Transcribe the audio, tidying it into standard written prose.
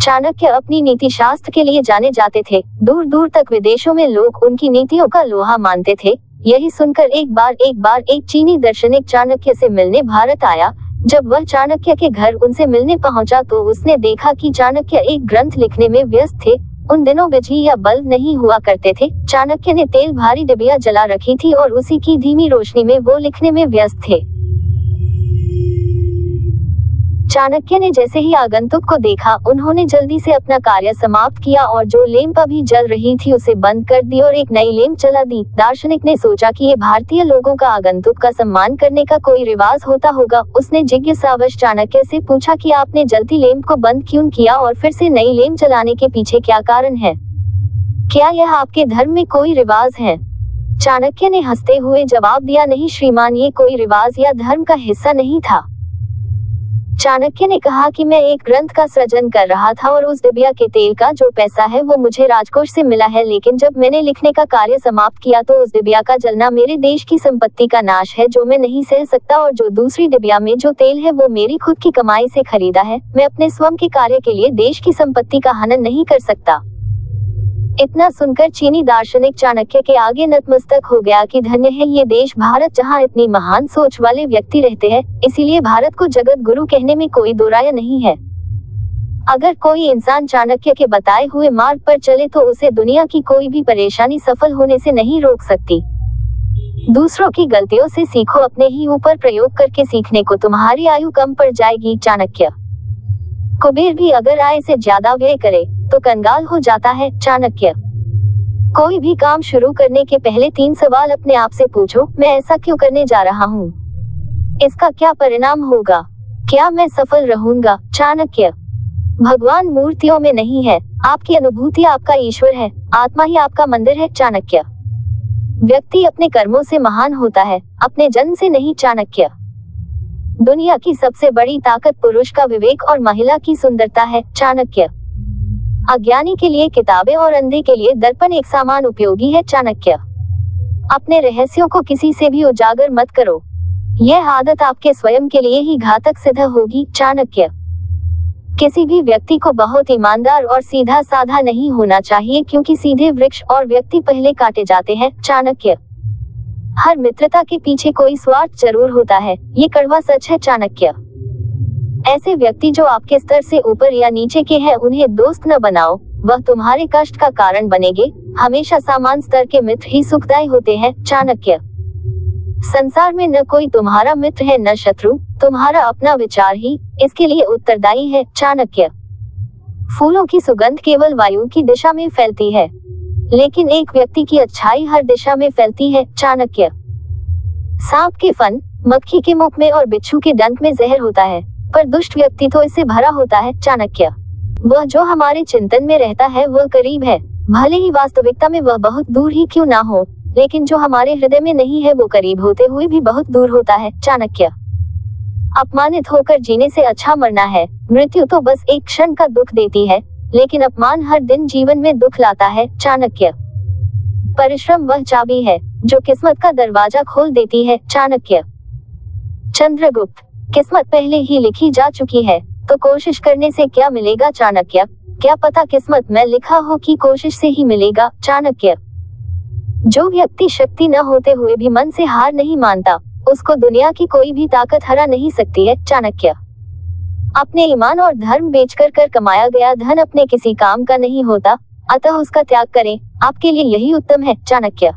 चाणक्य अपनी नीति शास्त्र के लिए जाने जाते थे। दूर दूर तक विदेशों में लोग उनकी नीतियों का लोहा मानते थे। यही सुनकर एक बार एक चीनी दार्शनिक चाणक्य से मिलने भारत आया। जब वह चाणक्य के घर उनसे मिलने पहुंचा तो उसने देखा कि चाणक्य एक ग्रंथ लिखने में व्यस्त थे। उन दिनों बिजली या बल्ब नहीं हुआ करते थे। चाणक्य ने तेल भारी डिबिया जला रखी थी और उसी की धीमी रोशनी में वो लिखने में व्यस्त थे। चाणक्य ने जैसे ही आगंतुक को देखा, उन्होंने जल्दी से अपना कार्य समाप्त किया और जो लैंप अभी जल रही थी उसे बंद कर दी और एक नई लैंप जला दी। दार्शनिक ने सोचा कि ये भारतीय लोगों का आगंतुक का सम्मान करने का कोई रिवाज होता होगा। उसने जिज्ञासावश चाणक्य से पूछा कि आपने जलती लैंप को बंद क्यों किया और फिर से नई लैंप जलाने के पीछे क्या कारण है? क्या यह आपके धर्म में कोई रिवाज है? चाणक्य ने हंसते हुए जवाब दिया, नहीं श्रीमान, ये कोई रिवाज या धर्म का हिस्सा नहीं था। चाणक्य ने कहा कि मैं एक ग्रंथ का सृजन कर रहा था और उस डिबिया के तेल का जो पैसा है वो मुझे राजकोष से मिला है, लेकिन जब मैंने लिखने का कार्य समाप्त किया तो उस डिबिया का जलना मेरे देश की संपत्ति का नाश है जो मैं नहीं सह सकता, और जो दूसरी डिबिया में जो तेल है वो मेरी खुद की कमाई से खरीदा है। मैं अपने स्वयं के कार्य के लिए देश की संपत्ति का हनन नहीं कर सकता। इतना सुनकर चीनी दार्शनिक चाणक्य के आगे नतमस्तक हो गया कि धन्य है ये देश भारत जहाँ इतनी महान सोच वाले व्यक्ति रहते हैं। इसीलिए भारत को जगत गुरु कहने में कोई दो राय नहीं है। अगर कोई इंसान चाणक्य के बताए हुए मार्ग पर चले तो उसे दुनिया की कोई भी परेशानी सफल होने से नहीं रोक सकती। दूसरों की गलतियों से सीखो, अपने ही ऊपर प्रयोग करके सीखने को तुम्हारी आयु कम पड़ जाएगी। चाणक्य। कुबेर भी अगर आय से ज्यादा व्यय करे तो कंगाल हो जाता है। चाणक्य। कोई भी काम शुरू करने के पहले 3 सवाल अपने आप से पूछो। मैं ऐसा क्यों करने जा रहा हूँ? इसका क्या परिणाम होगा? क्या मैं सफल रहूंगा? चाणक्य। भगवान मूर्तियों में नहीं है, आपकी अनुभूति आपका ईश्वर है, आत्मा ही आपका मंदिर है। चाणक्य। व्यक्ति अपने कर्मों से महान होता है, अपने जन्म से नहीं। चाणक्य। दुनिया की सबसे बड़ी ताकत पुरुष का विवेक और महिला की सुंदरता है। चाणक्य। अज्ञानी के लिए किताबें और अंधे के लिए दर्पण एक समान उपयोगी है। चाणक्य। अपने रहस्यों को किसी से भी उजागर मत करो, यह आदत आपके स्वयं के लिए ही घातक सिद्ध होगी। चाणक्य। किसी भी व्यक्ति को बहुत ईमानदार और सीधा साधा नहीं होना चाहिए, क्योंकि सीधे वृक्ष और व्यक्ति पहले काटे जाते हैं। चाणक्य। हर मित्रता के पीछे कोई स्वार्थ जरूर होता है, ये कड़वा सच है। चाणक्य। ऐसे व्यक्ति जो आपके स्तर से ऊपर या नीचे के हैं उन्हें दोस्त न बनाओ, वह तुम्हारे कष्ट का कारण बनेंगे। हमेशा समान स्तर के मित्र ही सुखदायी होते हैं। चाणक्य। संसार में न कोई तुम्हारा मित्र है न शत्रु, तुम्हारा अपना विचार ही इसके लिए उत्तरदायी है। चाणक्य। फूलों की सुगंध केवल वायु की दिशा में फैलती है, लेकिन एक व्यक्ति की अच्छाई हर दिशा में फैलती है। चाणक्य। सांप के फन, मक्खी के मुख में और बिच्छू के डंक में जहर होता है, पर दुष्ट व्यक्ति तो इससे भरा होता है। चाणक्य। वह जो हमारे चिंतन में रहता है वह करीब है, भले ही वास्तविकता में वह बहुत दूर ही क्यों ना हो, लेकिन जो हमारे हृदय में नहीं है वो करीब होते हुए भी बहुत दूर होता है। चाणक्य। अपमानित होकर जीने से अच्छा मरना है। मृत्यु तो बस एक क्षण का दुख देती है, लेकिन अपमान हर दिन जीवन में दुख लाता है। चाणक्य। परिश्रम वह चाबी है जो किस्मत का दरवाजा खोल देती है। चाणक्य। चंद्रगुप्त। किस्मत पहले ही लिखी जा चुकी है, तो कोशिश करने से क्या मिलेगा? चाणक्य। क्या पता किस्मत में लिखा हो कि कोशिश से ही मिलेगा। चाणक्य। जो व्यक्ति शक्ति न होते हुए भी मन से हार नहीं मानता, उसको दुनिया की कोई भी ताकत हरा नहीं सकती है। चाणक्य। अपने ईमान और धर्म बेचकर कर कमाया गया धन अपने किसी काम का नहीं होता, अतः उसका त्याग करें, आपके लिए यही उत्तम है। चाणक्य।